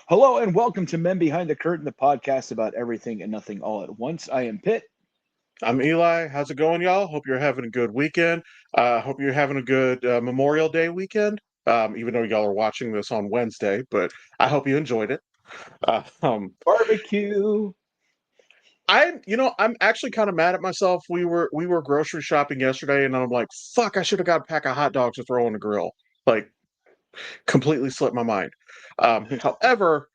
Hello and welcome to Men Behind the Curtain, the podcast about everything and nothing all at once. I am Pitt. I'm Eli. How's it going, y'all? Hope you're having a good weekend. Hope you're having a good Memorial Day weekend. Even though y'all are watching this on Wednesday, but I hope you enjoyed it. Uh, um, Barbecue. I'm actually kind of mad at myself. We were grocery shopping yesterday, and I'm like, fuck, I should have got a pack of hot dogs to throw on the grill. Like, completely slipped my mind. However,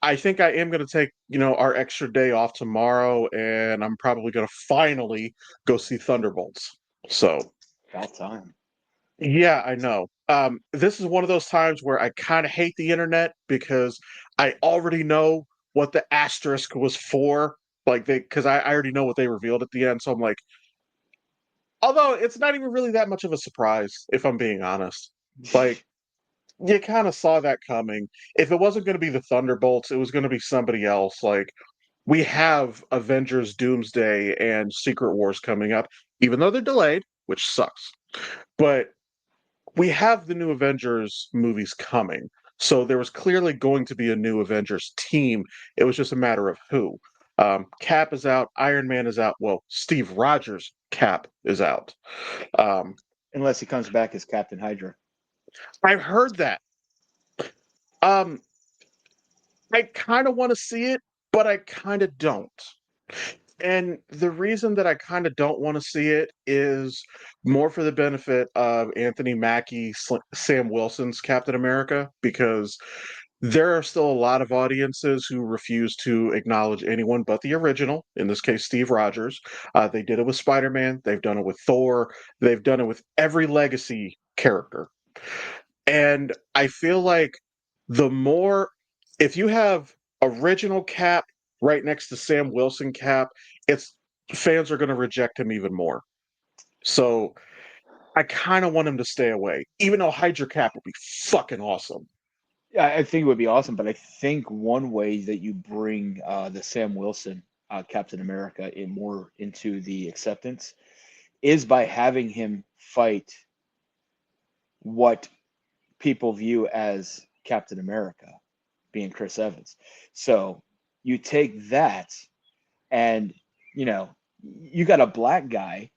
I think I am going to take, our extra day off tomorrow, and I'm probably going to finally go see Thunderbolts. So, About time. yeah, I know. This is one of those times where I kind of hate the internet because I already know what the asterisk was for. Because I already know what they revealed at the end. So I'm like, although it's not even really that much of a surprise, if I'm being honest. Like, you kind of saw that coming. If it wasn't going to be the Thunderbolts, it was going to be somebody else. Like, we have Avengers Doomsday and Secret Wars coming up, even though they're delayed, which sucks. But we have the new Avengers movies coming. So there was clearly going to be a new Avengers team. It was just a matter of who. Cap is out, Iron Man is out. Well, Steve Rogers' Cap is out. Um, Unless he comes back as Captain Hydra. I've heard that. Um, I kind of want to see it, but I kind of don't. And the reason that I kind of don't want to see it is more for the benefit of Anthony Mackie, Sam Wilson's Captain America, because there are still a lot of audiences who refuse to acknowledge anyone but the original, in this case, Steve Rogers. They did it with Spider Man, they've done it with Thor, they've done it with every legacy character. And I feel like the more, if you have original Cap right next to Sam Wilson Cap, it's fans are going to reject him even more. So I kind of want him to stay away, even though Hydra Cap would be fucking awesome. Yeah, I think it would be awesome, but I think one way that you bring the Sam Wilson Captain America in more into the acceptance is by having him fight what people view as Captain America, being Chris Evans. So you take that and you know you got a black guy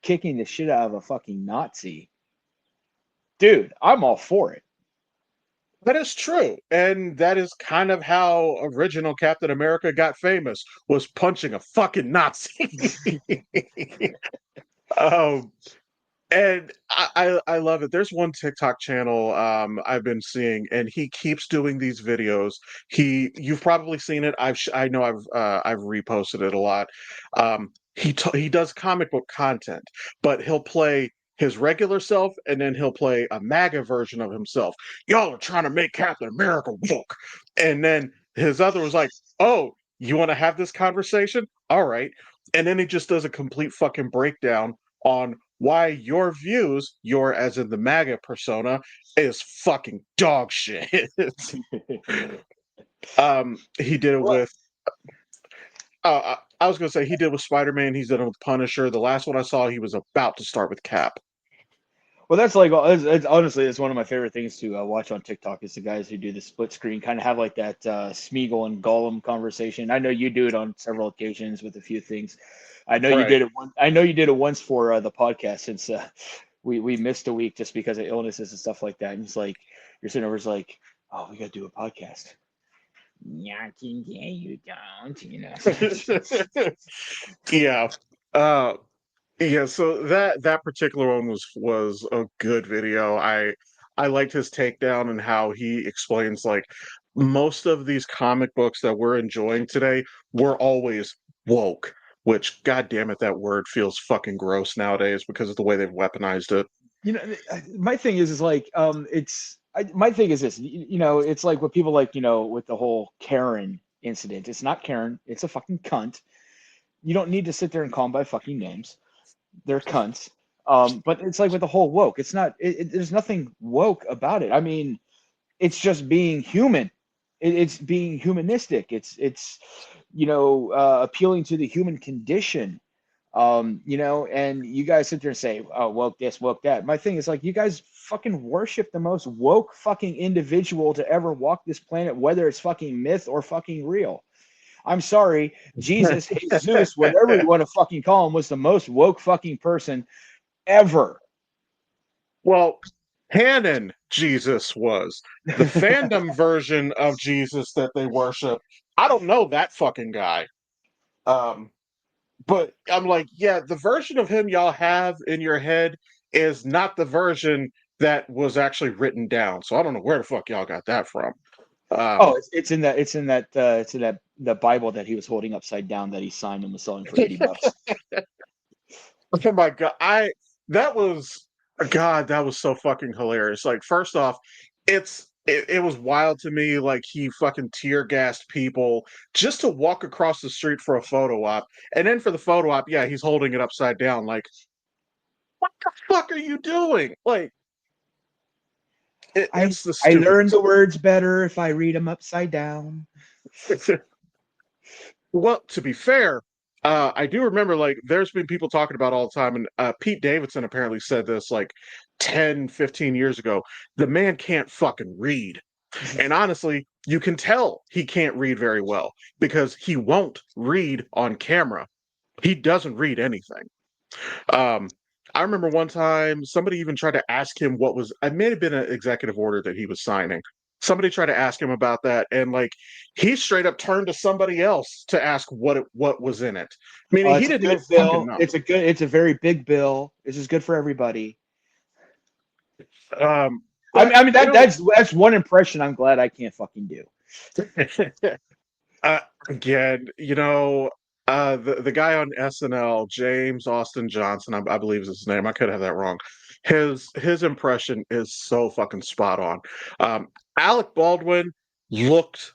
kicking the shit out of a fucking Nazi, dude. I'm all for it. That is true. And that is kind of how original Captain America got famous, was punching a fucking Nazi. um, And I love it. There's one TikTok channel I've been seeing, and he keeps doing these videos. You've probably seen it. I know I've reposted it a lot. He does comic book content, but he'll play his regular self, and then he'll play a MAGA version of himself. Y'all are trying to make Captain America woke, and then his other was like, "Oh, you want to have this conversation? All right." And then he just does a complete fucking breakdown on why your views, your as in the MAGA persona, is fucking dog shit. He did it Well, with. I was gonna say he did with Spider Man. He's done it with Punisher. The last one I saw, he was about to start with Cap. well, that's like it's honestly it's one of my favorite things to watch on TikTok is the guys who do the split screen, kind of have like that Smeagol and Gollum conversation. I know you do it on several occasions with a few things. I know you Right. did it. I know you did it once for the podcast since we missed a week just because of illnesses and stuff like that. And it's like you're sitting over, it's like, oh, we got to do a podcast. Yeah, you don't, you know. Yeah. Uh, yeah. So that particular one was a good video. I liked his takedown and how he explains like most of these comic books that we're enjoying today were always woke. Which, god damn it, that word feels fucking gross nowadays because of the way they've weaponized it. My thing is like my thing is this, it's like what people like, with the whole Karen incident. It's not Karen, it's a fucking cunt. You don't need to sit there and call them by fucking names. They're cunts. But it's like with the whole woke, it's not there's nothing woke about it. I mean, it's just being human. It's being humanistic. It's appealing to the human condition. And you guys sit there and say, "Oh, woke this, woke that." My thing is like, you guys fucking worship the most woke fucking individual to ever walk this planet, whether it's fucking myth or fucking real. I'm sorry, Jesus, Jesus, whatever you want to fucking call him, was the most woke fucking person ever. Well, canon Jesus was. The fandom version of Jesus that they worship, I don't know that fucking guy. Um, but I'm like, yeah, the version of him y'all have in your head is not the version that was actually written down. So I don't know where the fuck y'all got that from. Oh, Um, it's in that the Bible that he was holding upside down that he signed and was selling for $80. oh my god, I that was God, that was so fucking hilarious. Like, first off, it was wild to me. Like, he fucking tear gassed people just to walk across the street for a photo op, and then for the photo op, yeah, he's holding it upside down. Like, what the fuck are you doing? Like, I it's the I learned stupidest. the words better if I read them upside down. Well, to be fair, I do remember like there's been people talking about all the time, and Pete Davidson apparently said this like 10, 15 years ago. The man can't fucking read. And honestly, you can tell he can't read very well because he won't read on camera. He doesn't read anything. Um, I remember one time somebody even tried to ask him what was, it may have been an executive order that he was signing. Somebody tried to ask him about that, and like he straight up turned to somebody else to ask what was in it, meaning he It's a didn't even good fucking bill. know. It's a very big bill. This is good for everybody. But I mean you know, that's one impression I'm glad I can't fucking do. Uh, again, the guy on SNL, James Austin Johnson, I believe is his name. I could have that wrong. His impression is so fucking spot on. Um, Alec Baldwin looked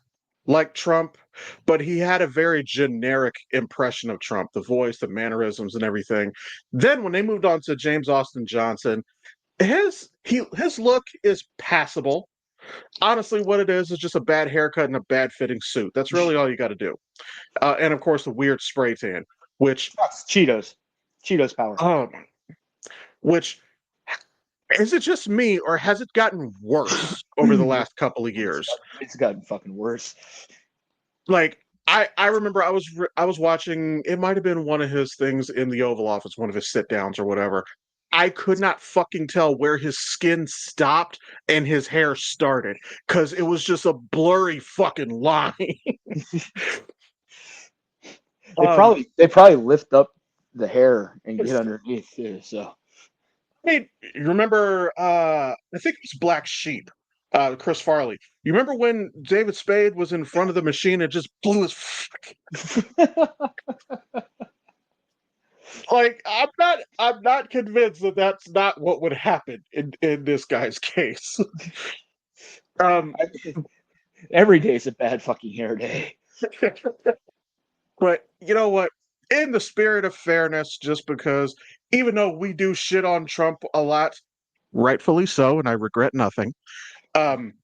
like Trump, but he had a very generic impression of Trump, the voice, the mannerisms, and everything. Then when they moved on to James Austin Johnson, his look is passable. Honestly, what it is just a bad haircut and a bad fitting suit. That's really all you got to do. And of course, the weird spray tan, which, Sucks. Cheetos. Cheetos power. um, which is it just me or has it gotten worse over the last couple of years? It's gotten fucking worse. Like, I remember I was watching. It might have been one of his things in the Oval Office, one of his sit downs or whatever. I could not fucking tell where his skin stopped and his hair started because it was just a blurry fucking line. um, They probably lift up the hair and get underneath there. So Hey, you remember? I think it was Black Sheep, Chris Farley. You remember when David Spade was in front of the machine and just blew his like? I'm not convinced that that's not what would happen in this guy's case. um, every day is a bad fucking hair day. but you know what? In the spirit of fairness, just because even though we do shit on Trump a lot, rightfully so, and I regret nothing. Um,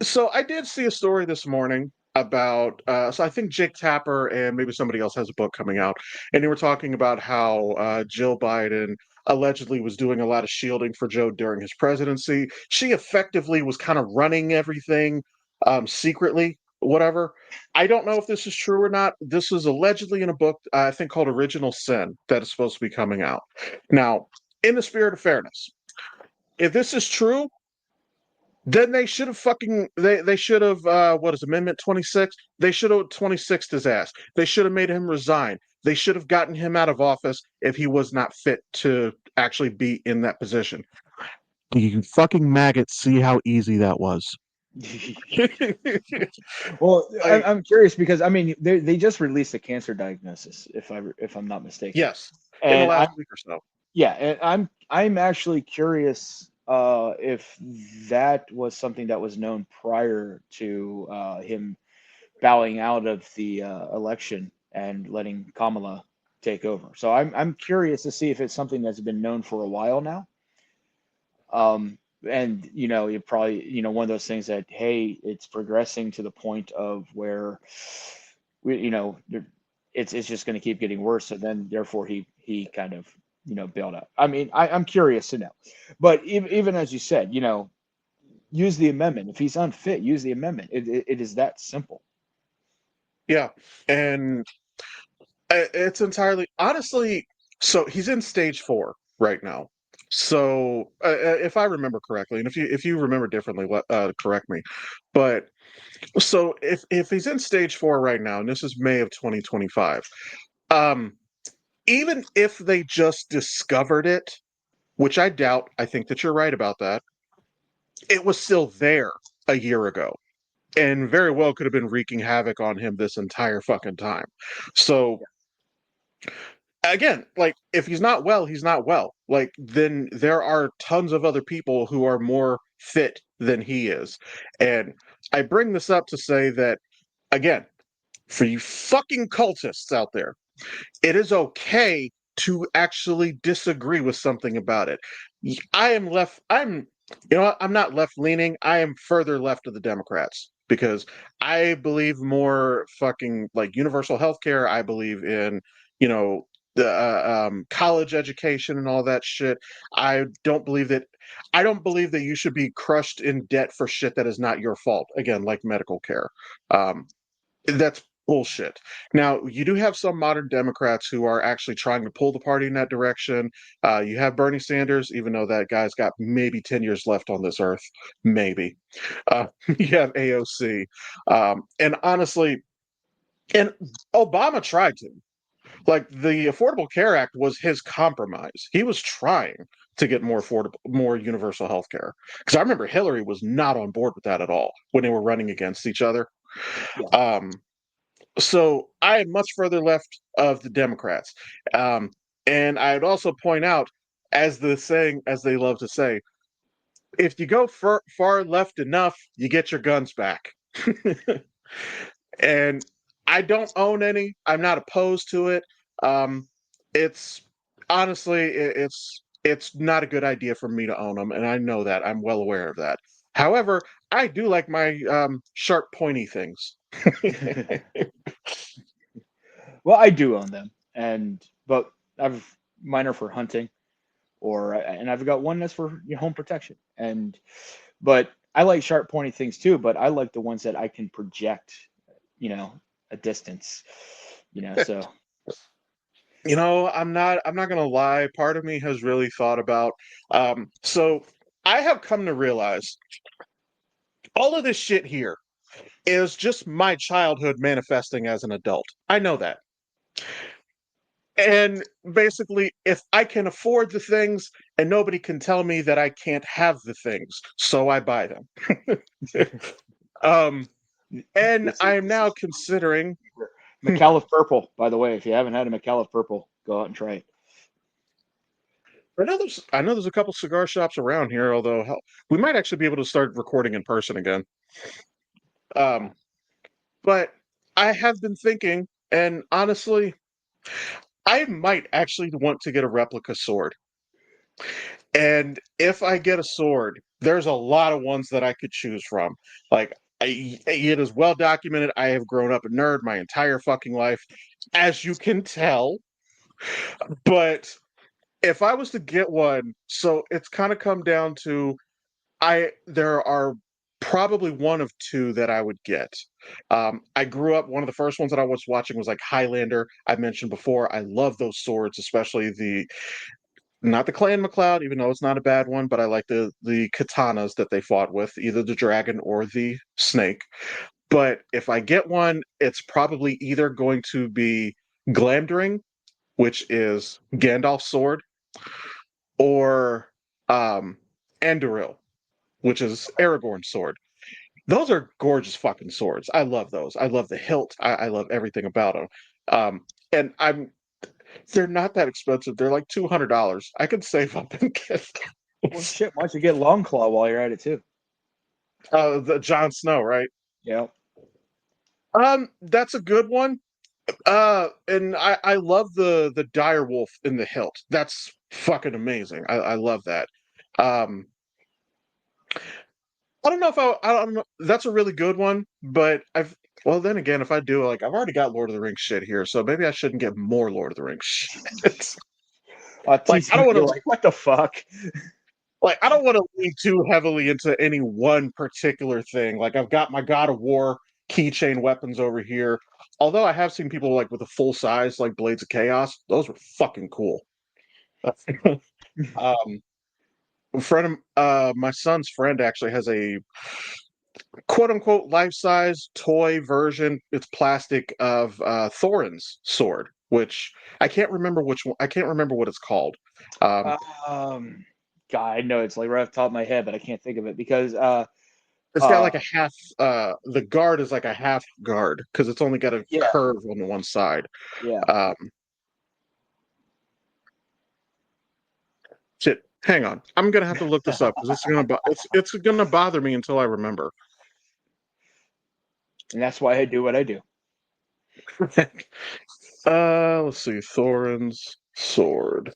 So I did see a story this morning about so I think Jake Tapper and maybe somebody else has a book coming out, and they were talking about how Jill Biden allegedly was doing a lot of shielding for Joe during his presidency. She effectively was kind of running everything secretly, whatever. I don't know if this is true or not. This is allegedly in a book I think called Original Sin that is supposed to be coming out. Now, in the spirit of fairness, if this is true, then they should have they should have what is Amendment 26? They should have 26'd his ass. They should have made him resign. They should have gotten him out of office if he was not fit to actually be in that position. You fucking maggots see how easy that was. Well, Like, I'm curious because I mean they just released a cancer diagnosis if I'm not mistaken, yes, in the and last week or so. and I'm actually curious if that was something that was known prior to him bowing out of the election and letting Kamala take over. So I'm curious to see if it's something that's been known for a while now. And you probably one of those things that hey, it's progressing to the point of where we it's just going to keep getting worse. So then, therefore, he kind of bailed out. I mean, I'm curious to know, but even as you said, use the amendment. If he's unfit, use the amendment. It is that simple. Yeah, and it's entirely honestly. So he's in stage 4 right now. So if I remember correctly, and if you remember differently, correct me. But so if he's in stage 4 right now, and this is May of 2025, um, even if they just discovered it, which I doubt, I think that you're right about that. It was still there a year ago, and very well could have been wreaking havoc on him this entire fucking time. So again, like if he's not well, he's not well. Like then there are tons of other people who are more fit than he is. And I bring this up to say that again, for you fucking cultists out there, it is okay to actually disagree with something about it. I'm I'm not left leaning. I am further left of the Democrats because I believe more fucking like universal health care. I believe in, you know, the college education and all that shit. I don't believe that I don't believe that you should be crushed in debt for shit that is not your fault. Again, like medical care. Um, that's bullshit. Now, you do have some modern Democrats who are actually trying to pull the party in that direction. You have Bernie Sanders, even though that guy's got maybe 10 years left on this earth. Maybe. You have AOC. And honestly, and Obama tried to. Like, the Affordable Care Act was his compromise. He was trying to get more affordable, more universal health care. Because I remember Hillary was not on board with that at all when they were running against each other. Yeah. Um, so I am much further left of the Democrats. Um, and I'd also point out, as they love to say, if you go far left enough, you get your guns back. And I don't own any. I'm not opposed to it. Um, it's honestly, it's not a good idea for me to own them, and I know that. I'm well aware of that. However, I do like my sharp, pointy things. Well, I do own them, but I've mine are for hunting, and I've got one that's for home protection. But I like sharp, pointy things too. But I like the ones that I can project, you know, a distance. So I'm not gonna lie, part of me has really thought about so I have come to realize all of this shit here is just my childhood manifesting as an adult. I know that. And basically, if I can afford the things and nobody can tell me that I can't have the things, so I buy them. um and I'm this now is considering McAuliffe Purple, by the way. If you haven't had a McAuliffe Purple, go out and try it. I know there's a couple cigar shops around here, although hell, we might actually be able to start recording in person again. Um, but I have been thinking, and honestly, I might actually want to get a replica sword. And if I get a sword, there's a lot of ones that I could choose from. Like, it is well documented. I have grown up a nerd my entire fucking life, as you can tell. But if I was to get one, so it's kind of come down to I there are probably one of two that I would get. I grew up. One of the first ones that I was watching was like Highlander. I mentioned before. I love those swords, especially the not the Clan MacLeod, even though it's not a bad one, but I like the katanas that they fought with, either the dragon or the snake. But if I get one, it's probably either going to be Glamdring, which is Gandalf's sword, or um, Anduril, which is Aragorn's sword. Those are gorgeous fucking swords. I love those. I love the hilt. I love everything about them. And they're not that expensive. They're like $200. I could save up and get Well, those. shit. Why don't you get Long Claw while you're at it too? The Jon Snow, right? Yeah. That's a good one. And I love the dire wolf in the hilt. That's fucking amazing. I love that. Um, I don't know if I don't know. That's a really good one, but I've Well, then again, if I do, like, I've already got Lord of the Rings shit here, so maybe I shouldn't get more Lord of the Rings shit. Like, TC's gonna be like, what the fuck? I don't want to lean too heavily into any one particular thing. Like, I've got my God of War keychain weapons over here. Although I have seen people like with a full size like Blades of Chaos, those were fucking cool. um, a friend of my son's friend actually has a quote unquote life size toy version. It's plastic of Thorin's sword, which I can't remember which one. I can't remember what it's called. Um, Um, God, I know it's like right off the top of my head, but I can't think of it because it's got uh, like a half. The guard is like a half guard because it's only got a yeah, curve on the one side. yeah. Um, shit. Hang on, I'm gonna have to look this up because it's gonna bother me until I remember. And that's why I do what I do. Let's see. Thorin's sword.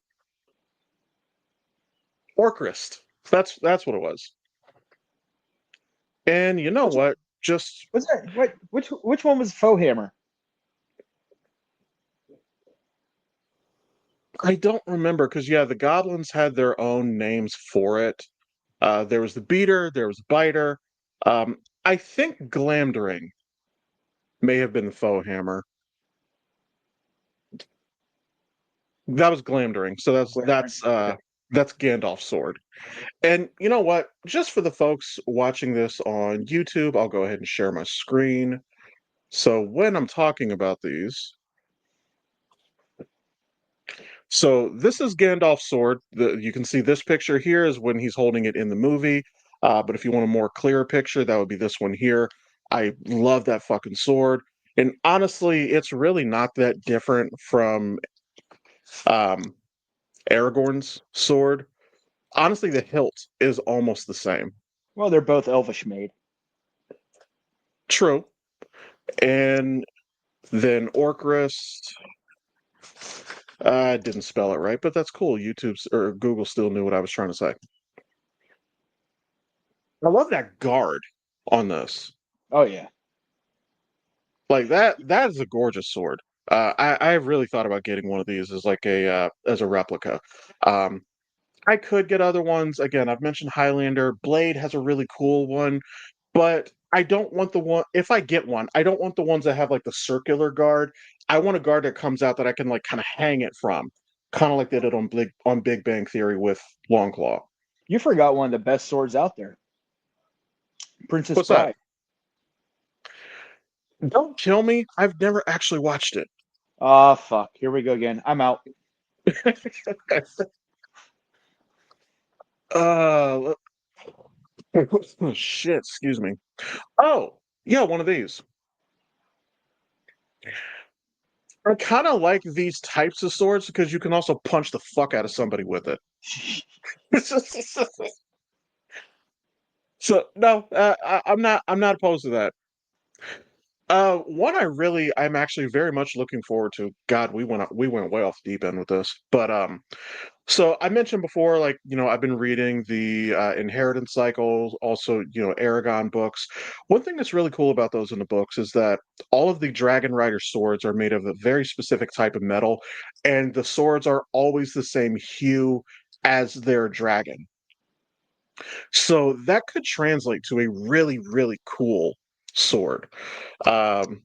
Orcrist. That's what it was. And you know Which what? Just was that? What? Which one was Faux Hammer? I don't remember because yeah, the goblins had their own names for it. There was the beater, there was the biter. I think Glamdring may have been the faux hammer. That was Glamdring. So Glamour. Okay. that's Gandalf's sword. And you know what? Just for the folks watching this on YouTube, I'll go ahead and share my screen. So when I'm talking about these, so this is Gandalf's sword. You can see this picture here is when he's holding it in the movie. But if you want a more clear picture, that would be this one here. I love that fucking sword. And honestly, it's really not that different from um, Aragorn's sword. Honestly, the hilt is almost the same. Well, they're both elvish made. True. And then Orcrist, I didn't spell it right, but that's cool. YouTube's or Google still knew what I was trying to say. I love that guard on this. Oh yeah. Like that is a gorgeous sword. I really thought about getting one of these as like a as a replica. Um, I could get other ones. Again, I've mentioned Highlander. Blade has a really cool one, but I don't want the one. If I get one, I don't want the ones that have like the circular guard. I want a guard that comes out that I can like kind of hang it from, kind of like they did on Big Bang Theory with Longclaw. You forgot one of the best swords out there, Princess What's that? Bride. Don't kill me. I've never actually watched it. Ah, fuck. Here we go again. I'm out. uh, oh, shit. Excuse me. Oh, yeah, one of these. I kind of like these types of swords because you can also punch the fuck out of somebody with it. So no, I'm not opposed to that. One I'm actually very much looking forward to. God, we went way off the deep end with this, but so I mentioned before, like I've been reading the Inheritance Cycles, also Aragon books. One thing that's really cool about those in the books is that all of the Dragon Rider swords are made of a very specific type of metal, and the swords are always the same hue as their dragon. So that could translate to a really, really cool sword. Um,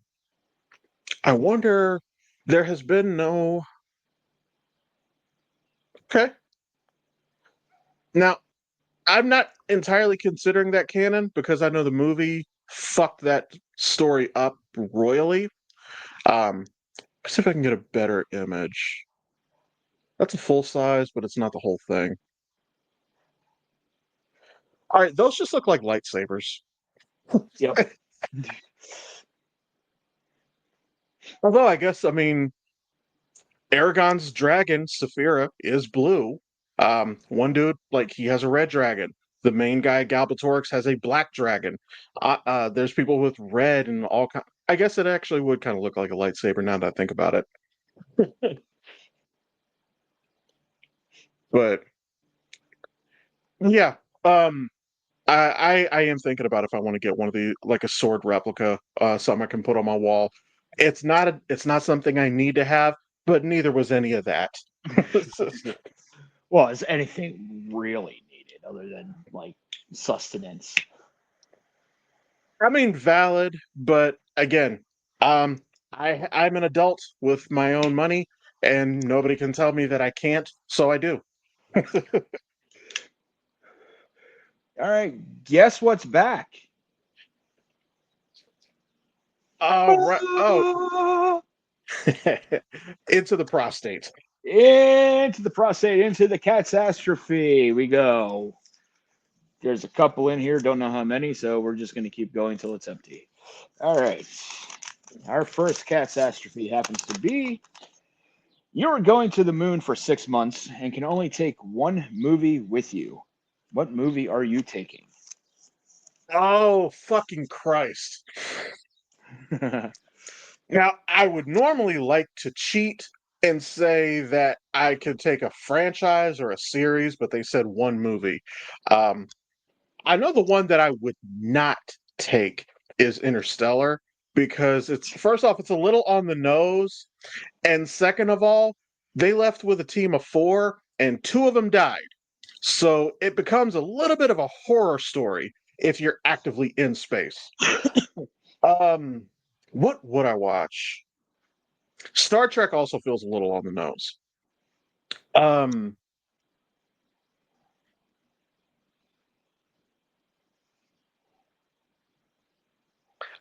I wonder, there has been no. Okay. Now, I'm not entirely considering that canon because I know the movie fucked that story up royally. Let's see if I can get a better image. That's a full size, but it's not the whole thing. All right, those just look like lightsabers. Yep. Although I guess, I mean, Aragon's dragon, Saphira, is blue. One dude, like, he has a red dragon. The main guy, Galbatorix, has a black dragon. There's people with red and all kind. I guess it actually would kind of look like a lightsaber now that I think about it. But yeah, um, I am thinking about if I want to get one of the like a sword replica, something I can put on my wall. It's not something I need to have, but neither was any of that. Well, is anything really needed other than like sustenance? I mean, valid, but again, um, I'm an adult with my own money, and nobody can tell me that I can't, so I do. All right, guess what's back? Right. Oh, into the prostate. Into the prostate, into the catastrophe we go. There's a couple in here, don't know how many, so we're just going to keep going till it's empty. All right. Our first catastrophe happens to be you are going to the moon for 6 months and can only take one movie with you. What movie are you taking? Oh, fucking Christ. Now, I would normally like to cheat and say that I could take a franchise or a series, but they said one movie. Um, I know the one that I would not take is Interstellar because it's first off, it's a little on the nose, and second of all, they left with a team of four and two of them died. So it becomes a little bit of a horror story if you're actively in space. Um, what would I watch? Star Trek also feels a little on the nose. Um,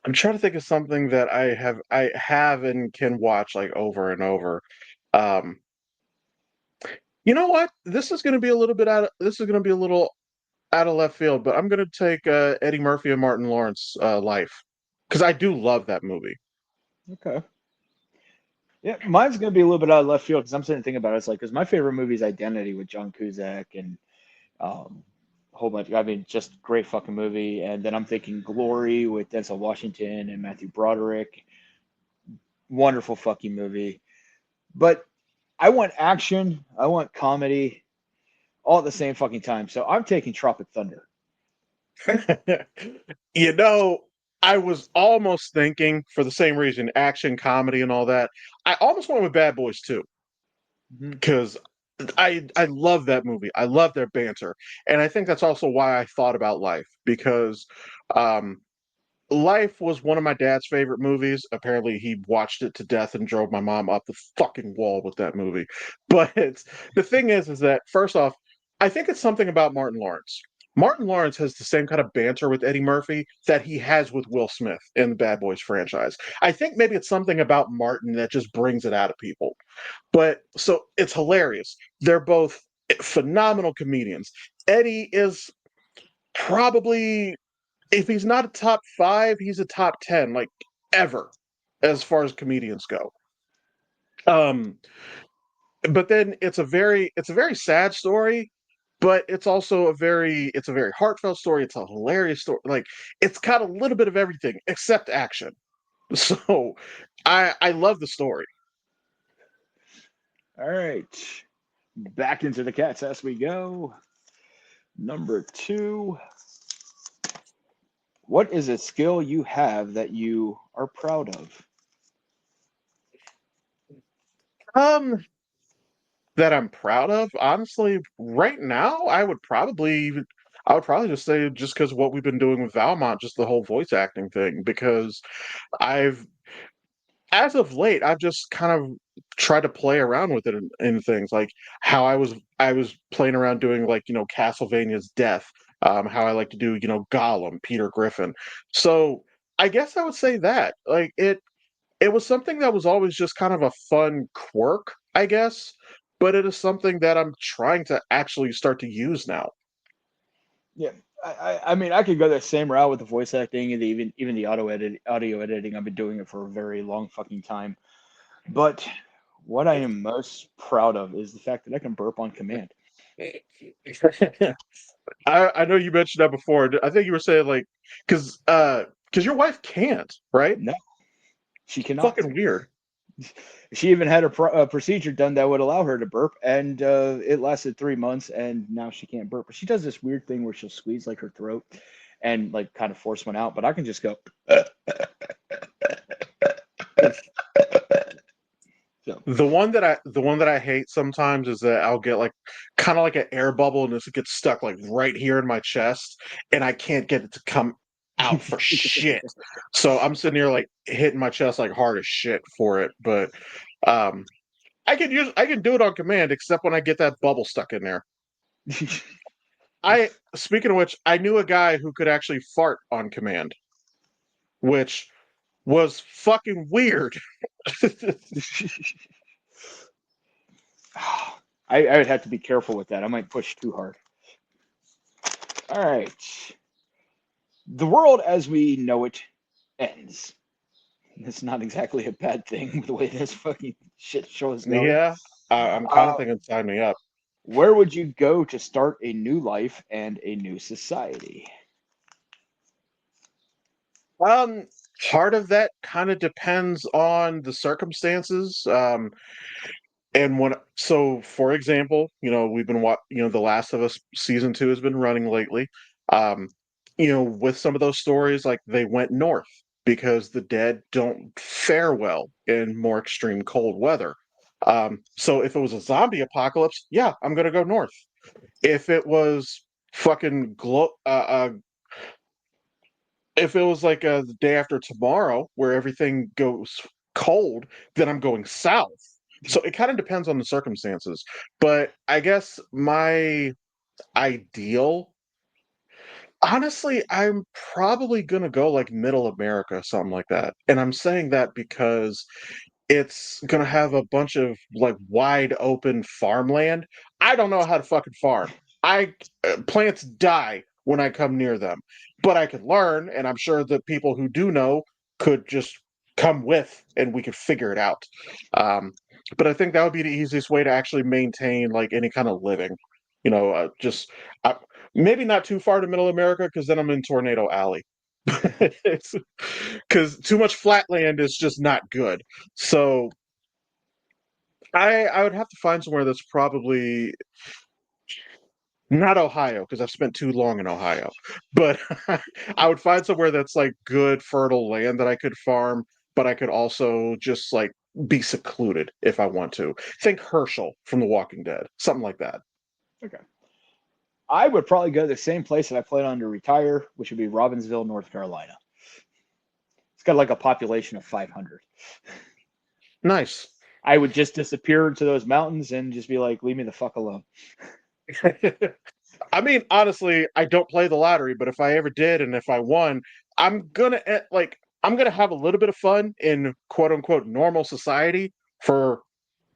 I'm trying to think of something that I have and can watch like over and over. Um, you know what? This is going to be a little bit out of this is going to be a little out of left field, but I'm going to take Eddie Murphy and Martin Lawrence Life because I do love that movie. Okay. Yeah, mine's gonna be a little bit out of left field because I'm sitting thinking about it. It's like because my favorite movie is Identity with John Cusack and a whole bunch. I mean, just great fucking movie. And then I'm thinking Glory with Denzel Washington and Matthew Broderick. Wonderful fucking movie. But I want action. I want comedy all at the same fucking time. So I'm taking Tropic Thunder. You know, I was almost thinking for the same reason, action, comedy, and all that. I almost went with Bad Boys too Hmm. because I love that movie. I love their banter, and I think that's also why I thought about Life because um, Life was one of my dad's favorite movies. Apparently, he watched it to death and drove my mom up the fucking wall with that movie. But the thing is that first off, I think it's something about Martin Lawrence. Martin Lawrence has the same kind of banter with Eddie Murphy that he has with Will Smith in the Bad Boys franchise. I think maybe it's something about Martin that just brings it out of people. But so it's hilarious. They're both phenomenal comedians. Eddie is probably if he's not a top five, he's a top 10, like ever, as far as comedians go. Um, but then it's a very sad story, but it's a very heartfelt story. It's a hilarious story. Like it's got a little bit of everything except action. So I love the story. All right. Back into the cats as we go. Number two. What is a skill you have that you are proud of? Um, that I'm proud of, honestly, right now, I would probably just say just because what we've been doing with Valmont, just the whole voice acting thing, because I've as of late, I've just kind of tried to play around with it in things like how I was playing around doing like, you know, Castlevania's Death, how I like to do, you know, Gollum, Peter Griffin. So I guess I would say that. Like it was something that was always just kind of a fun quirk, I guess, but it is something that I'm trying to actually start to use now. Yeah, I mean, I could go that same route with the voice acting and even the audio editing. I've been doing it for a very long fucking time. But what I am most proud of is the fact that I can burp on command. I know you mentioned that before. I think you were saying like because your wife can't, right? No, she cannot. Fucking weird. She even had a procedure done that would allow her to burp, and it lasted 3 months, and now she can't burp. But she does this weird thing where she'll squeeze like her throat and like kind of force one out. But I can just go. So The one that I hate sometimes is that I'll get like kind of like an air bubble and it gets stuck like right here in my chest and I can't get it to come out for shit. So I'm sitting here like hitting my chest like hard as shit for it. But um I can do it on command except when I get that bubble stuck in there. I Speaking of which, I knew a guy who could actually fart on command, which was fucking weird. I would have to be careful with that. I might push too hard. All right. The world as we know it ends. It's not exactly a bad thing with the way this fucking shit show is going. Yeah, I'm kind of Uh, thinking sign me up. where would you go to start a new life and a new society? Um, Part of that kind of depends on the circumstances. And when so, for example, we've been The Last of Us season 2 has been running lately. Um, with some of those stories, like they went north because the dead don't fare well in more extreme cold weather. So if it was a zombie apocalypse, yeah, I'm gonna go north. If it was fucking if it was like the day after tomorrow where everything goes cold, then I'm going south. So it kind of depends on the circumstances. But I guess my ideal, honestly, I'm probably going to go like middle America, something like that. And I'm saying that because it's gonna have a bunch of like wide open farmland. I don't know how to fucking farm. I Plants die when I come near them, but I could learn, and I'm sure the people who do know could just come with, and we could figure it out. But I think that would be the easiest way to actually maintain like any kind of living. Just uh, maybe not too far to Middle America because then I'm in Tornado Alley. Because too much flat land is just not good. So I would have to find somewhere that's probably not Ohio because I've spent too long in Ohio, but I would find somewhere that's like good fertile land that I could farm, but I could also just like be secluded if I want to. Think Herschel from The Walking Dead, something like that. Okay. I would probably go to the same place that I plan on to retire, which would be Robbinsville, North Carolina. It's got like a population of 500. Nice. I would just disappear into those mountains and just be like, leave me the fuck alone. I mean, honestly, I don't play the lottery, but if I ever did and if I won, I'm gonna have a little bit of fun in quote unquote normal society for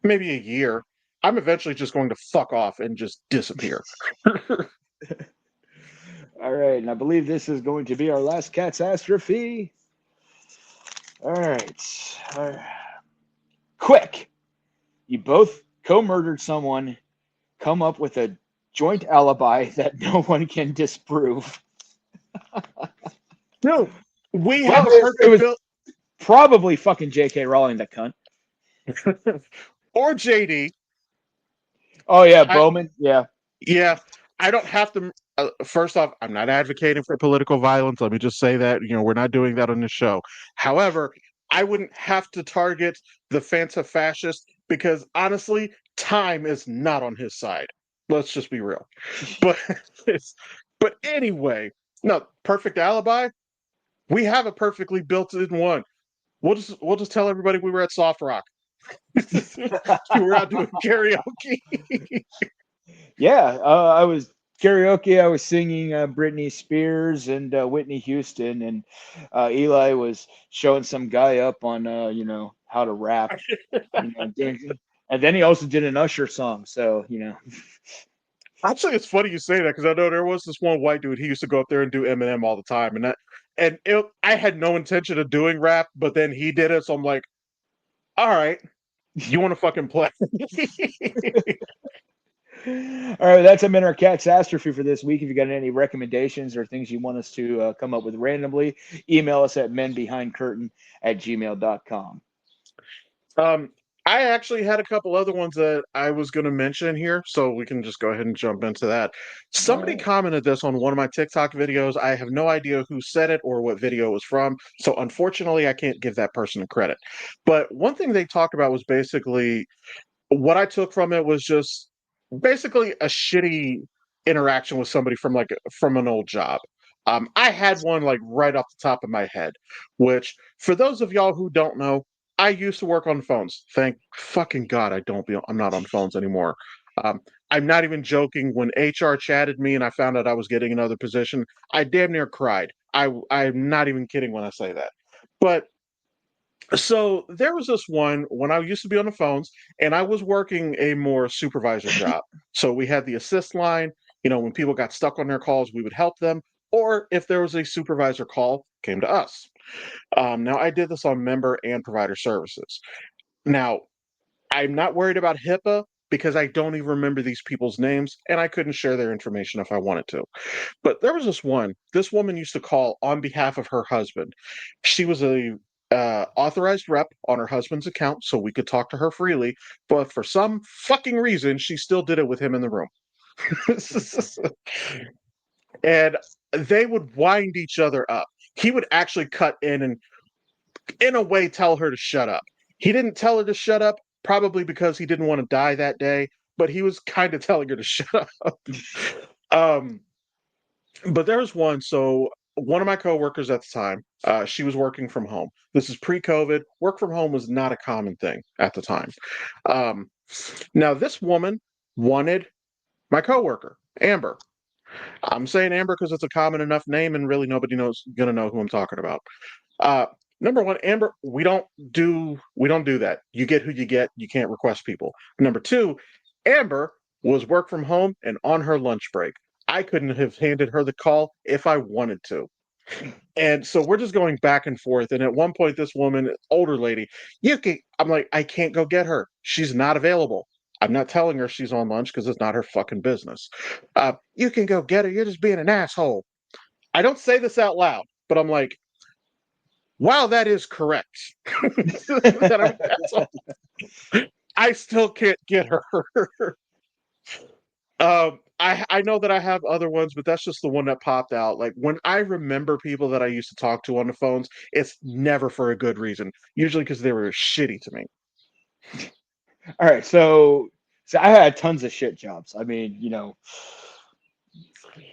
maybe a year. I'm eventually just going to fuck off and just disappear. All right, and I believe this is going to be our last catastrophe. All right. Quick. You both co-murdered someone, come up with a joint alibi that no one can disprove. No, we Well, have a it perfect was bill, probably fucking J.K. Rowling, that cunt. or JD. Oh yeah, I Bowman. Yeah. Yeah, I don't have to. First off, I'm not advocating for political violence. Let me just say that we're not doing that on this show. However, I wouldn't have to target the Fanta fascist because honestly, time is not on his side. Let's just be real. But but anyway, no perfect alibi. We have a perfectly built-in one. We'll just tell everybody we were at Soft Rock. We were out doing karaoke. Yeah, I was karaoke. I was singing Britney Spears and Whitney Houston, and Eli was showing some guy up on how to rap, dancing. And then he also did an Usher song. So Actually, it's funny you say that because I know there was this one white dude. He used to go up there and do Eminem all the time, I had no intention of doing rap, but then he did it, so I'm like, all right, you want to fucking play? all right, that's a minor catastrophe for this week. If you got any recommendations or things you want us to come up with randomly, email us at menbehindcurtain@gmail.com. Um, I actually had a couple other ones that I was going to mention here, so we can just go ahead and jump into that. All Somebody right. commented this on one of my TikTok videos. I have no idea who said it or what video it was from, so unfortunately, I can't give that person a credit. But one thing they talked about was basically what I took from it was just basically a shitty interaction with somebody from from an old job. I had one like right off the top of my head, which for those of y'all who don't know, I used to work on phones. Thank fucking God I'm not on phones anymore. Um, I'm not even joking. When HR chatted me and I found out I was getting another position, I damn near cried. I'm not even kidding when I say that. But so there was this one when I used to be on the phones and I was working a more supervisor job. So we had the assist line, when people got stuck on their calls, we would help them. Or if there was a supervisor call, came to us. Now I did this on member and provider services. Now I'm not worried about HIPAA because I don't even remember these people's names and I couldn't share their information if I wanted to. But there was this one. This woman used to call on behalf of her husband. She was a authorized rep on her husband's account, so we could talk to her freely. But for some fucking reason, she still did it with him in the room, and they would wind each other up. He would actually cut in and, in a way, tell her to shut up. He didn't tell her to shut up, probably because he didn't want to die that day. But he was kind of telling her to shut up. Um, But there was one. So one of my coworkers at the time, she was working from home. This is pre-COVID. Work from home was not a common thing at the time. Um, Now this woman wanted my coworker, Amber. I'm saying Amber because it's a common enough name, and really nobody knows gonna know who I'm talking about. Uh, Number one, Amber, we don't do that. You get who you get. You can't request people. Number two, Amber was work from home and on her lunch break. I couldn't have handed her the call if I wanted to. And so we're just going back and forth. And at one point, this woman, older lady, I'm like, I can't go get her. She's not available. I'm not telling her she's on lunch because it's not her fucking business. You can go get her. You're just being an asshole. I don't say this out loud, but I'm like, wow, that is correct. That I'm an asshole. I still can't get her. I know that I have other ones, but that's just the one that popped out. Like when I remember people that I used to talk to on the phones, it's never for a good reason. Usually because they were shitty to me. All right. So I had tons of shit jobs. I mean,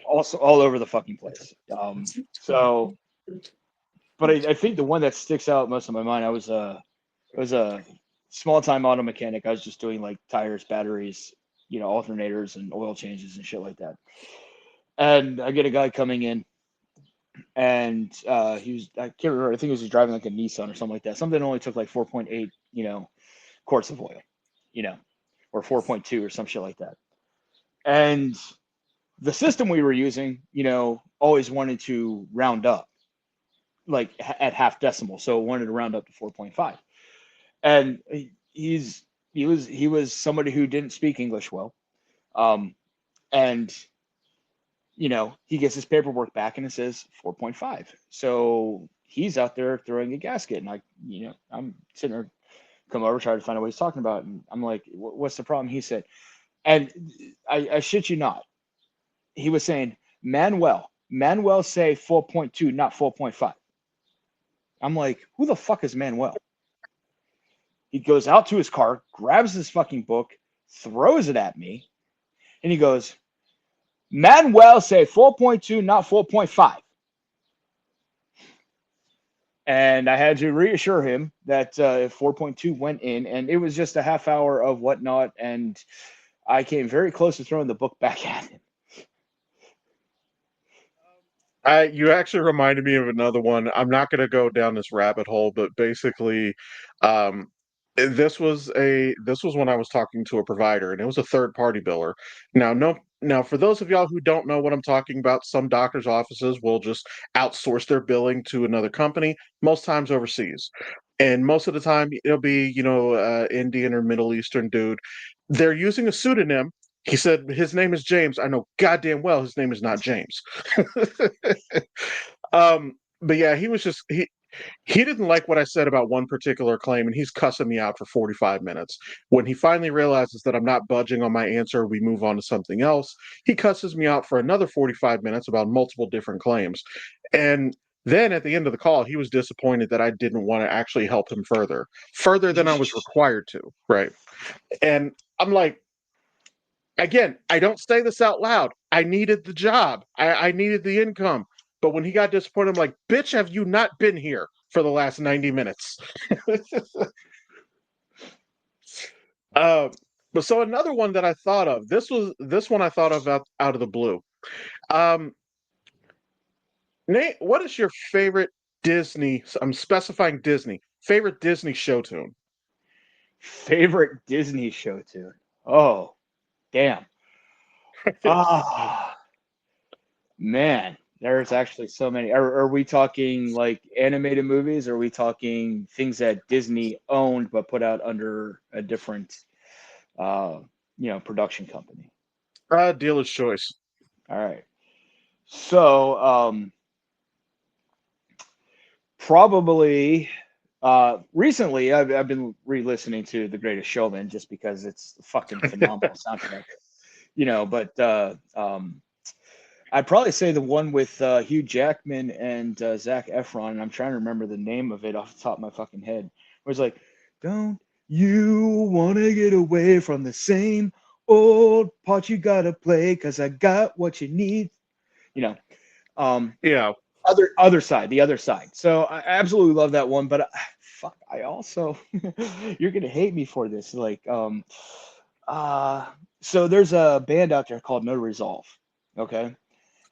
also all over the fucking place. So, but I think the one that sticks out most in my mind, I was a small time auto mechanic. I was just doing like tires, batteries, alternators and oil changes and shit like that. And I get a guy coming in, and I can't remember. I think he was driving like a Nissan or something like that. Something that only took like 4.8, quarts of oil, you know, or 4.2 or some shit like that. And the system we were using, always wanted to round up like at half decimal, so it wanted to round up to 4.5. And he was somebody who didn't speak English well. And he gets his paperwork back and it says 4.5. So he's out there throwing a gasket, and I'm sitting there, come over, try to find out what he's talking about, and I'm like, "What's the problem?" He said, and I shit you not, he was saying, Manuel say 4.2, not 4.5. I'm like, who the fuck is Manuel? He goes out to his car, grabs his fucking book, throws it at me, and he goes, Manuel say 4.2, not 4.5. And I had to reassure him that 4.2 went in, and it was just a half hour of whatnot. And I came very close to throwing the book back at him. You actually reminded me of another one. I'm not going to go down this rabbit hole, but basically, um, this was when I was talking to a provider, and it was a third party biller. Now, no, now for those of y'all who don't know what I'm talking about, some doctors' offices will just outsource their billing to another company, most times overseas, and most of the time it'll be Indian or Middle Eastern dude. They're using a pseudonym. He said his name is James. I know goddamn well his name is not James. But yeah, he was just He didn't like what I said about one particular claim, and he's cussing me out for 45 minutes. When he finally realizes that I'm not budging on my answer, we move on to something else. He cusses me out for another 45 minutes about multiple different claims. And then at the end of the call, he was disappointed that I didn't want to actually help him further than I was required to. Right. And I'm like, again, I don't say this out loud. I needed the job. I needed the income. But when he got disappointed, I'm like, bitch, have you not been here for the last 90 minutes? uh, but so another one that I thought of, this one I thought of out of the blue. Um, Nate, what is your favorite Disney? I'm specifying Disney. Favorite Disney show tune? Favorite Disney show tune? Oh, damn. Ah, man, there's actually so many. Are we talking like animated movies? Or are we talking things that Disney owned but put out under a different, uh, production company? Dealer's choice. All right. So, probably recently I've been re-listening to The Greatest Showman just because it's a fucking phenomenal soundtrack. But I'd probably say the one with Hugh Jackman and Zac Efron, and I'm trying to remember the name of it off the top of my fucking head. Where it's like, don't you want to get away from the same old part you gotta play? Cause I got what you need. You know, um, Yeah. other side, the other side. So I absolutely love that one. But fuck, I also you're gonna hate me for this. Like, uh, so there's a band out there called No Resolve. Okay,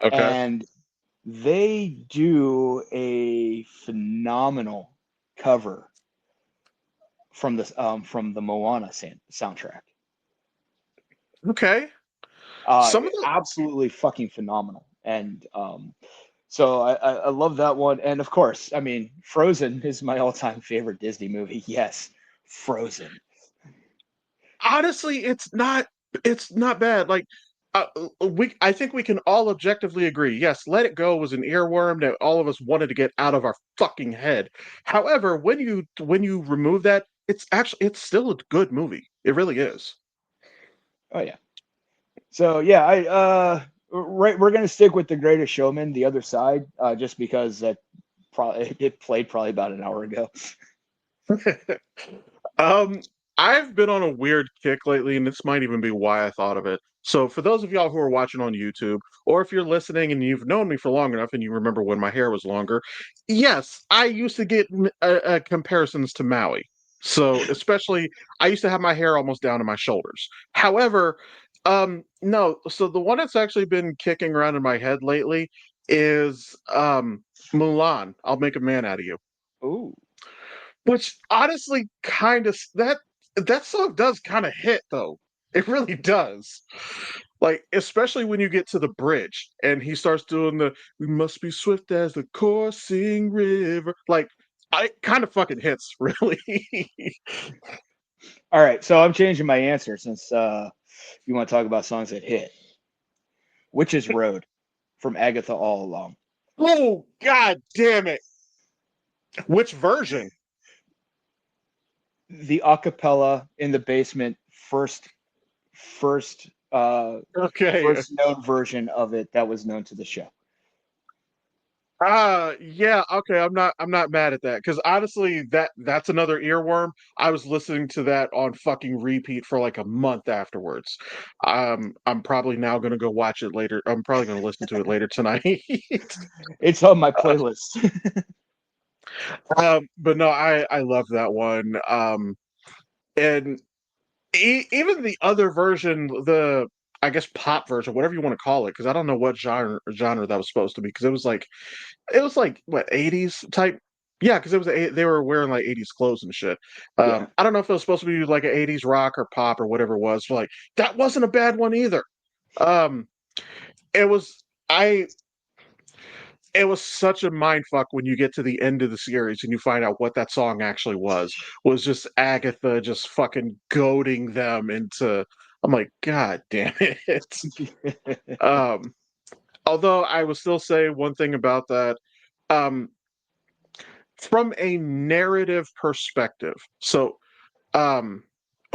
Okay. and they do a phenomenal cover from the Moana soundtrack. Okay. Some of the Absolutely fucking phenomenal. And so I love that one. And of course, I mean, Frozen is my all-time favorite Disney movie. Yes, Frozen. honestly, it's not bad. Like we I think we can all objectively agree. Yes, Let It Go was an earworm that all of us wanted to get out of our fucking head. However, when you remove that, it's still a good movie. It really is. Oh yeah. So yeah, I right, we're gonna stick with The Greatest Showman, the other side, just because that probably it played probably about an hour ago. Um, I've been on a weird kick lately, and this might even be why I thought of it. So, for those of y'all who are watching on YouTube, or if you're listening and you've known me for long enough and you remember when my hair was longer, yes, I used to get comparisons to Maui. So, especially, I used to have my hair almost down to my shoulders. However, no, so the one that's actually been kicking around in my head lately is Mulan. I'll make a man out of you. Ooh. Which honestly kind of that song does kind of hit though. It really does. Like especially when you get to the bridge and he starts doing the "We must be swift as the coursing river." Like I kind of fucking hits really. All right, so I'm changing my answer since you want to talk about songs that hit. Witch's Road from Agatha All Along. Oh god damn it. Which version? The acapella in the basement, first Okay. first known version of it that was known to the show. Yeah, okay, I'm not mad at that because honestly that's another earworm. I was listening to that on fucking repeat for like a month afterwards. I'm probably now gonna go watch it later. I'm probably gonna listen to it later tonight. It's on my playlist. But no, I love that one. And even the other version, the I guess pop version, whatever you want to call it, because I don't know what genre that was supposed to be, because it was like what 80s type. Yeah, because they were wearing like 80s clothes and shit. Yeah. I don't know if it was supposed to be like an 80s rock or pop or whatever it was. But like that wasn't a bad one either. Um, it was I it was such a mind fuck when you get to the end of the series and you find out what that song actually was just Agatha just fucking goading them into. I'm like, God damn it. Um, although I will still say one thing about that. Um, from a narrative perspective. So, um,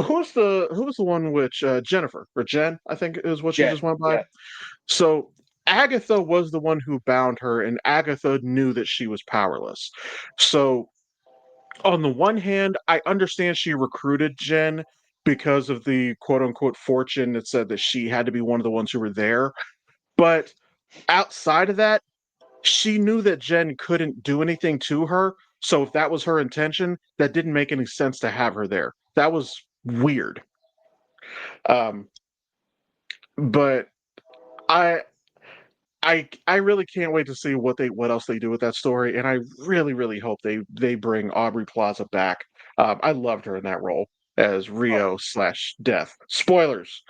who was the one which Jennifer or Jen, I think is what she Jen, just went by. yeah. So Agatha was the one who bound her, and Agatha knew that she was powerless. So on the one hand, I understand she recruited Jen because of the quote unquote fortune that said that she had to be one of the ones who were there. But outside of that, she knew that Jen couldn't do anything to her. So if that was her intention, that didn't make any sense to have her there. That was weird. Um, but I I really can't wait to see what else they do with that story, and I really hope they bring Aubrey Plaza back. I loved her in that role as Oh, Rio slash Death. Spoilers.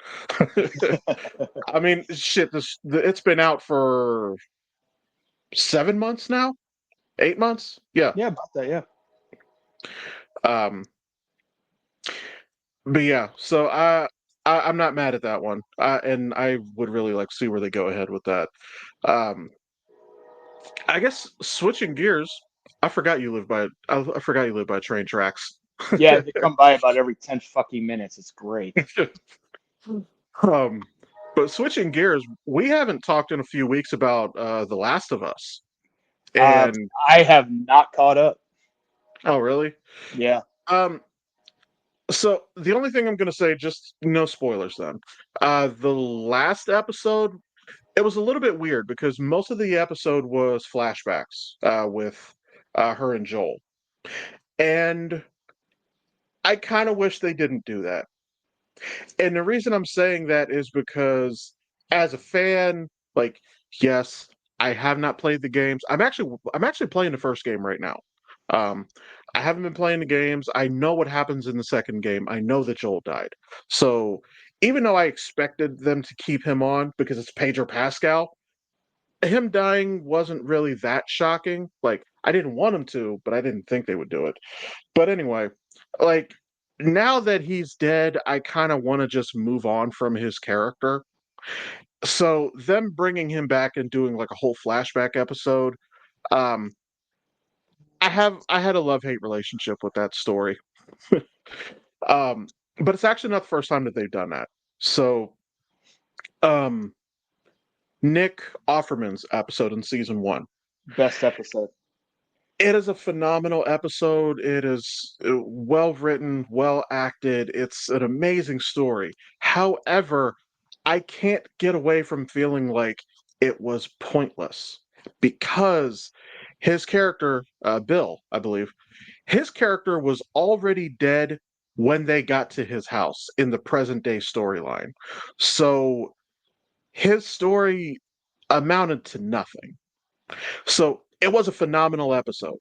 I mean, shit. It's been out for 7 months now, 8 months. Yeah. yeah, about that, yeah. Um, but yeah, so I'm not mad at that one, and I would really like to see where they go ahead with that. Um, I guess switching gears, I forgot you live by train tracks. Yeah, they come by about every 10 fucking minutes. It's great. um, but switching gears, we haven't talked in a few weeks about The Last of Us. Uh, And I have not caught up. oh, really? Yeah. Um, so the only thing I'm going to say, just no spoilers then. The last episode, it was a little bit weird because most of the episode was flashbacks with her and Joel. And I kind of wish they didn't do that. And the reason I'm saying that is because as a fan, like, yes, I have not played the games. I'm actually playing the first game right now. Um, I haven't been playing the games. I know what happens in the second game. I know that Joel died. So even though I expected them to keep him on because it's Pedro Pascal, him dying wasn't really that shocking. Like, I didn't want him to, but I didn't think they would do it. But anyway, like now that he's dead, I kind of want to just move on from his character. So them bringing him back and doing like a whole flashback episode, um, I had a love hate relationship with that story. um, but it's actually not the first time that they've done that. So um, Nick Offerman's episode in season one. Best episode. It is a phenomenal episode. It is well written, well acted. It's an amazing story. However, I can't get away from feeling like it was pointless because his character, Bill, I believe, his character was already dead when they got to his house in the present day storyline. So his story amounted to nothing. So it was a phenomenal episode,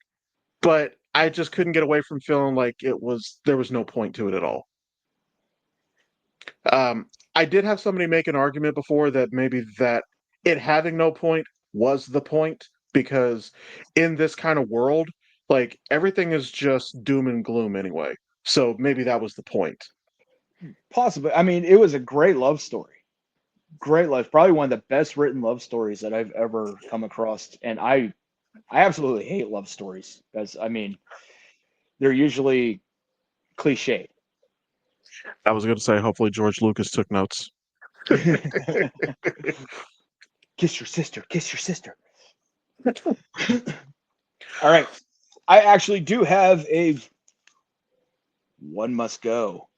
but I just couldn't get away from feeling like there was no point to it at all. I did have somebody make an argument before that maybe that it having no point was the point because in this kind of world, like everything is just doom and gloom anyway. So maybe that was the point. Possibly. I mean, it was a great love story. Great love. Probably one of the best written love stories that I've ever come across. And I absolutely hate love stories because I mean they're usually cliche. I was going to say, hopefully George Lucas took notes. Kiss your sister. Kiss your sister. All right. I actually do have a one must go.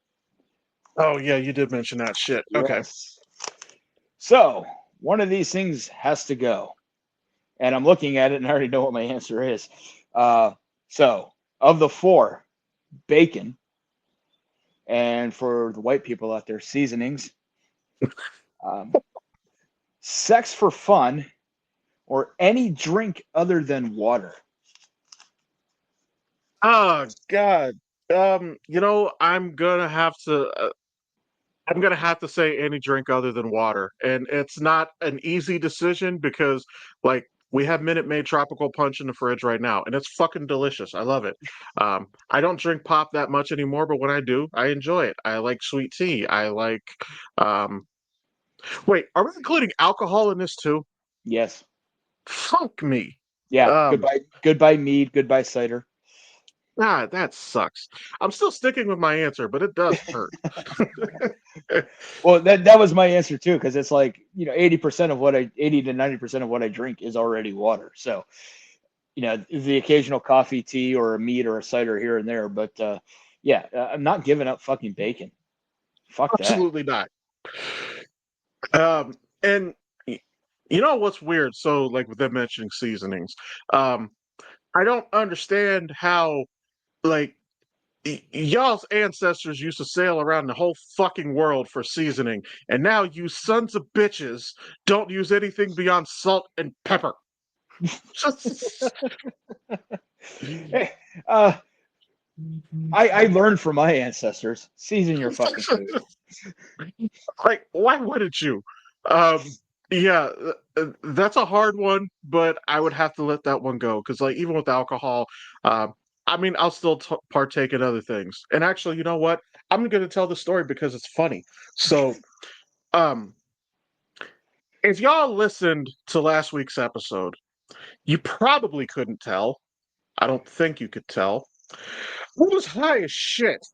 Oh yeah, you did mention that shit. Okay. Yes. So one of these things has to go. And I'm looking at it and I already know what my answer is. Uh, so of the four, bacon, and for the white people out there, seasonings, um, sex for fun, or any drink other than water. Oh God. I'm gonna have to say any drink other than water, and it's not an easy decision because, like, we have Minute Maid Tropical Punch in the fridge right now, and it's fucking delicious. I love it. I don't drink pop that much anymore, but when I do, I enjoy it. I like sweet tea. I like. Um, wait, are we including alcohol in this too? Yes. Fuck me. Yeah. Um, Goodbye. Goodbye mead, goodbye cider. Ah, that sucks. I'm still sticking with my answer, but it does hurt. Well, that was my answer too, because it's like 80% of 80 to 90% of what I drink is already water. So the occasional coffee, tea, or a mead or a cider here and there, but yeah, I'm not giving up fucking bacon. Fuck that. Absolutely not. And you know what's weird? So, like with them mentioning seasonings, um, I don't understand how like y'all's ancestors used to sail around the whole fucking world for seasoning, and now you sons of bitches don't use anything beyond salt and pepper. Hey, uh, I learned from my ancestors. Season your fucking food. Like, why wouldn't you? Um, yeah, that's a hard one, but I would have to let that one go because, like, even with alcohol, um, I mean, I'll still partake in other things. And actually, you know what? I'm going to tell the story because it's funny. So, um, if y'all listened to last week's episode, you probably couldn't tell. I don't think you could tell. I was high as shit.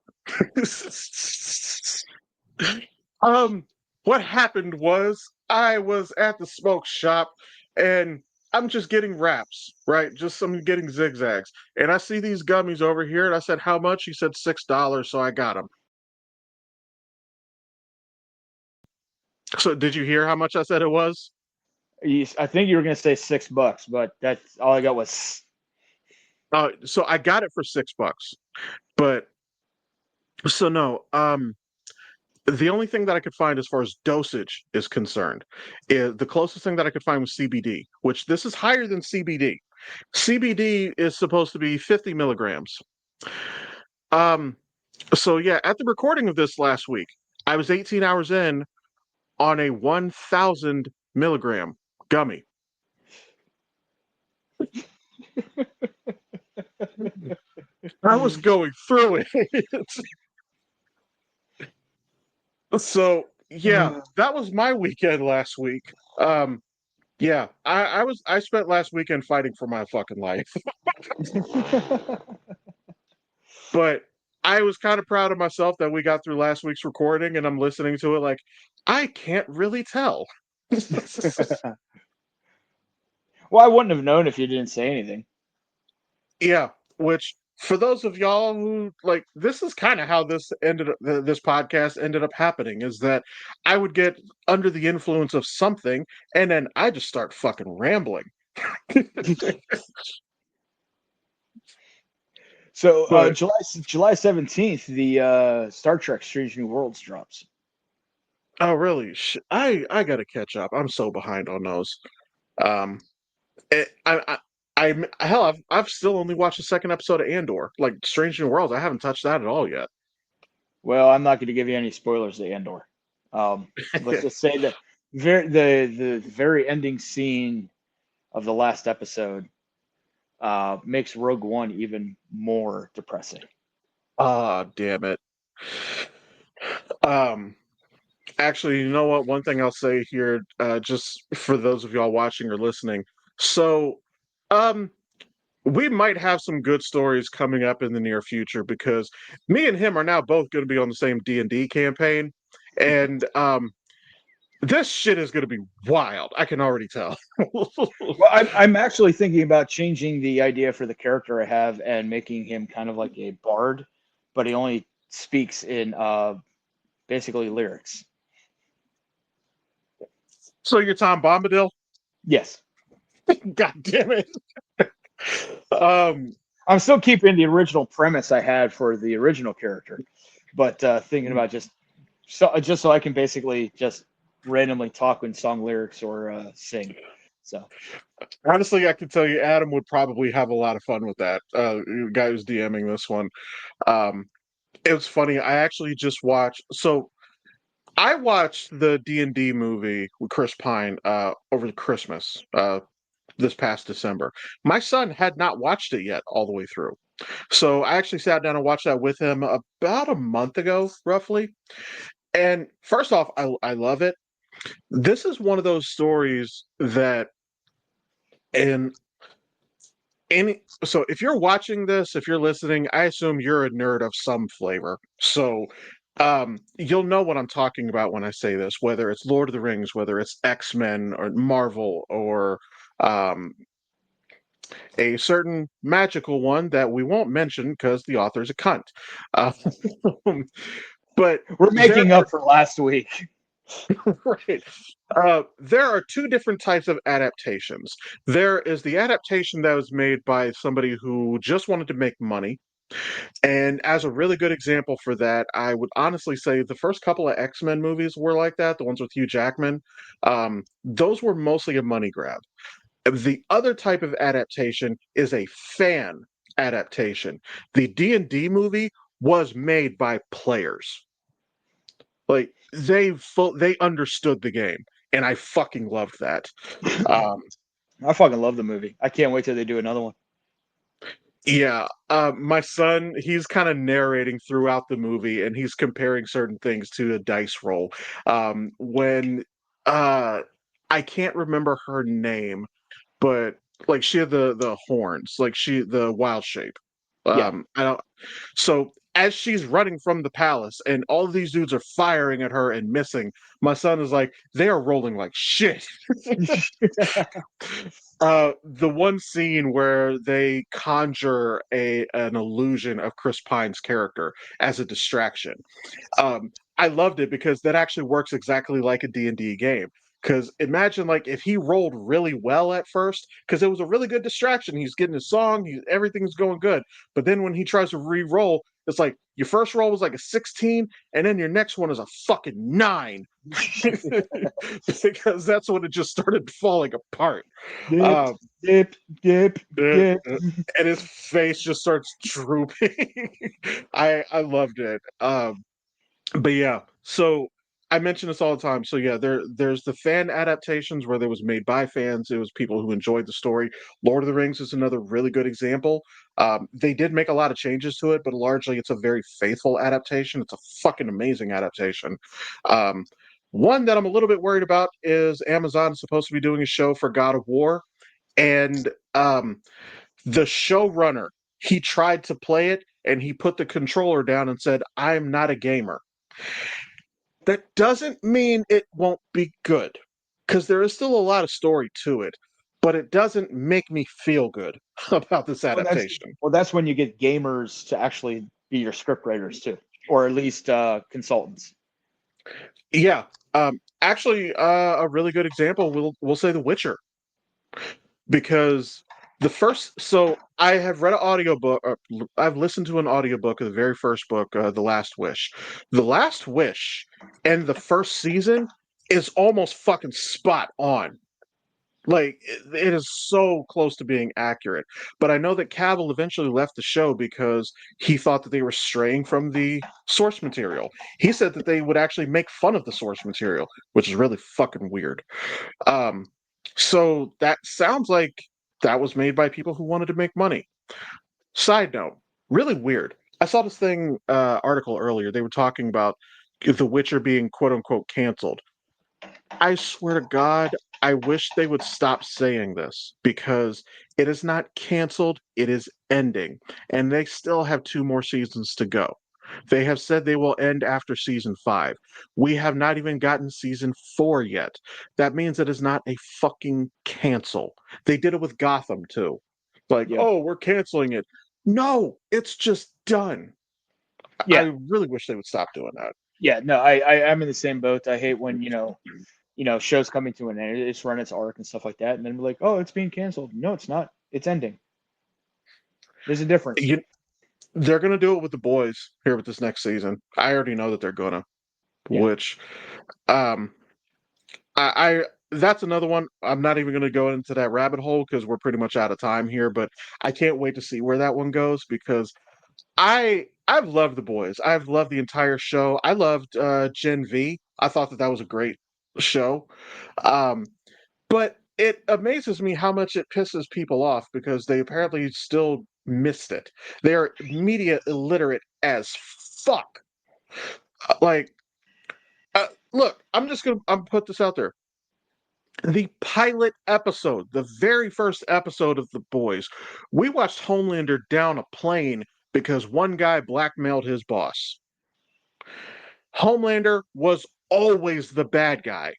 Um, what happened was I was at the smoke shop and I'm just getting wraps, right? Just I'm getting zigzags. And I see these gummies over here and I said, "How much?" He said $6, so I got them. So did you hear how much I said it was? I think you were gonna say $6, but that's all I got was. So I got it for $6. But so no, the only thing that I could find as far as dosage is concerned is the closest thing that I could find was CBD, which this is higher than CBD. CBD is supposed to be 50 milligrams. Um, so yeah, at the recording of this last week, I was 18 hours in on a 1,000 milligram gummy. I was going through it. So yeah, that was my weekend last week. Um, yeah, I spent last weekend fighting for my fucking life. But I was kind of proud of myself that we got through last week's recording and I'm listening to it like I can't really tell. Well, I wouldn't have known if you didn't say anything. Yeah, which for those of y'all who like this is kind of how this podcast ended up happening is that I would get under the influence of something and then I just start fucking rambling. So But July 17th, the Star Trek Strange New Worlds drops. oh really? I got to catch up. I'm so behind on those. Um hell, I've still only watched the second episode of Andor, like Strange New Worlds. I haven't touched that at all yet. Well, I'm not going to give you any spoilers to Andor. Let's just say that the very ending scene of the last episode makes Rogue One even more depressing. Ah, damn it. Um, Actually, you know what? One thing I'll say here, just for those of y'all watching or listening. So, um, we might have some good stories coming up in the near future because me and him are now both going to be on the same D&D campaign, and this shit is going to be wild. I can already tell. Well, I'm actually thinking about changing the idea for the character I have and making him kind of like a bard, but he only speaks in basically lyrics. So you're Tom Bombadil? Yes. God damn it. Um, I'm still keeping the original premise I had for the original character, but thinking about just so I can basically just randomly talk in song lyrics or sing. So Honestly, I can tell you, Adam would probably have a lot of fun with that. The guy who's DMing this one. Um, it was funny. I actually just watched. So I watched the D&D movie with Chris Pine over Christmas this past December. My son had not watched it yet all the way through. So I actually sat down and watched that with him about a month ago, roughly. And first off, I love it. This is one of those stories that, and So if you're watching this, if you're listening, I assume you're a nerd of some flavor. So you'll know what I'm talking about when I say this, whether it's Lord of the Rings, whether it's X-Men or Marvel or um, a certain magical one that we won't mention because the author's a cunt. Uh, but We're there making up for last week. right. There are two different types of adaptations. There is the adaptation that was made by somebody who just wanted to make money. And as a really good example for that, I would honestly say the first couple of X-Men movies were like that, the ones with Hugh Jackman. Those were mostly a money grab. The other type of adaptation is a fan adaptation. The D&D movie was made by players. Like they understood the game, and I fucking loved that. Um, I fucking love the movie. I can't wait till they do another one. yeah, my son, he's kind of narrating throughout the movie, and he's comparing certain things to a dice roll. When uh, I can't remember her name, but like she had the horns, like the wild shape. Yeah. I don't. So as she's running from the palace and all of these dudes are firing at her and missing, my son is like, they are rolling like shit. The one scene where they conjure an illusion of Chris Pine's character as a distraction. I loved it because that actually works exactly like a D&D game. Because imagine like if he rolled really well at first, because it was a really good distraction. He's getting his song, everything's going good. But then when he tries to re-roll, it's like your first roll was like a 16, and then your next one is a fucking 9. Because that's when it just started falling apart. Dip, Um, dip, dip, dip. and his face just starts drooping. I loved it. But yeah, so I mention this all the time. So yeah, there's the fan adaptations where there was made by fans. It was people who enjoyed the story. Lord of the Rings is another really good example. They did make a lot of changes to it, but largely it's a very faithful adaptation. It's a fucking amazing adaptation. Um, one that I'm a little bit worried about is Amazon is supposed to be doing a show for God of War, and the showrunner, he tried to play it and he put the controller down and said, "I'm not a gamer." That doesn't mean it won't be good, because there is still a lot of story to it, but it doesn't make me feel good about this Well, adaptation. that's when you get gamers to actually be your script writers too, or at least consultants. Yeah, actually, a really good example, we'll say The Witcher, because the first so I have read an audiobook, I've listened to an audiobook of the very first book, The Last Wish. The Last Wish and the first season is almost fucking spot on. Like it is so close to being accurate. But I know that Cavill eventually left the show because he thought that they were straying from the source material. He said that they would actually make fun of the source material, which is really fucking weird. Um, so that sounds like that was made by people who wanted to make money. Side note, really weird. I saw this thing article earlier. They were talking about The Witcher being quote unquote canceled. I swear to God, I wish they would stop saying this because it is not canceled, it is ending. And they still have two more seasons to go. They have said they will end after season 5. We have not even gotten season 4 yet. That means it is not a fucking cancel. They did it with Gotham too. Like, Yeah, oh, we're canceling it. No, it's just done. yeah, I really wish they would stop doing that. yeah. No, I'm in the same boat. I hate when shows coming to an end. It's run its arc and stuff like that, and then we're like, oh, it's being canceled. No, it's not. It's ending. There's a difference. You, they're gonna do it with the boys here with this next season. I already know that they're gonna. Yeah, Which, um, I that's another one. I'm not even gonna go into that rabbit hole because we're pretty much out of time here. But I can't wait to see where that one goes because I've loved the boys. I've loved the entire show. I loved Gen V. I thought that was a great show. Um, but it amazes me how much it pisses people off because they apparently still missed it. They're media illiterate as fuck. Like, look, I'm put this out there. The pilot episode, the very first episode of The Boys, we watched Homelander down a plane because one guy blackmailed his boss. Homelander was always the bad guy.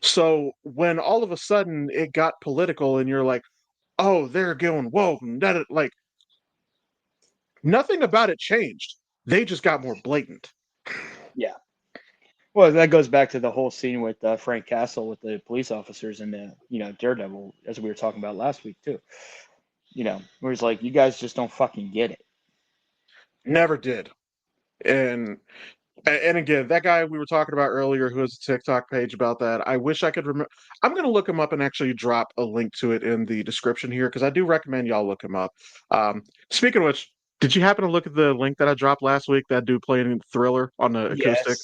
So when all of a sudden it got political and you're like, oh, they're going woke and that, like, nothing about it changed. They just got more blatant. Yeah. Well, that goes back to the whole scene with Frank Castle with the police officers and the Daredevil, as we were talking about last week too. Where he's like, you guys just don't fucking get it. Never did. And and again, that guy we were talking about earlier who has a TikTok page about that, I wish I could remember. I'm going to look him up and actually drop a link to it in the description here because I do recommend y'all look him up. Speaking of which, did you happen to look at the link that I dropped last week? That dude playing Thriller on the acoustic?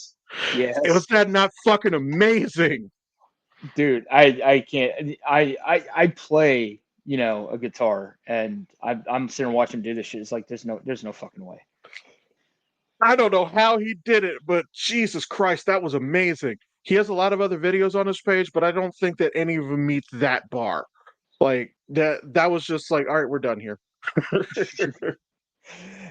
Yes. It was Yes. that not fucking amazing. Dude, I can't. I play a guitar, and I'm sitting watching him do this shit. It's like there's no fucking way. I don't know how he did it, but Jesus Christ, that was amazing. He has a lot of other videos on his page, but I don't think that any of them meet that bar. Like that was just like, all right, we're done here.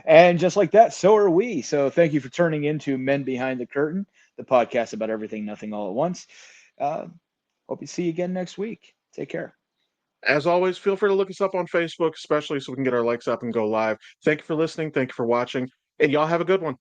And just like that, so are we. So thank you for turning into Men Behind the Curtain, the podcast about everything, nothing, all at once. Uh, Hope you see you again next week. Take care. As always, feel free to look us up on Facebook, especially so we can get our likes up and go live. Thank you for listening. Thank you for watching. And y'all have a good one.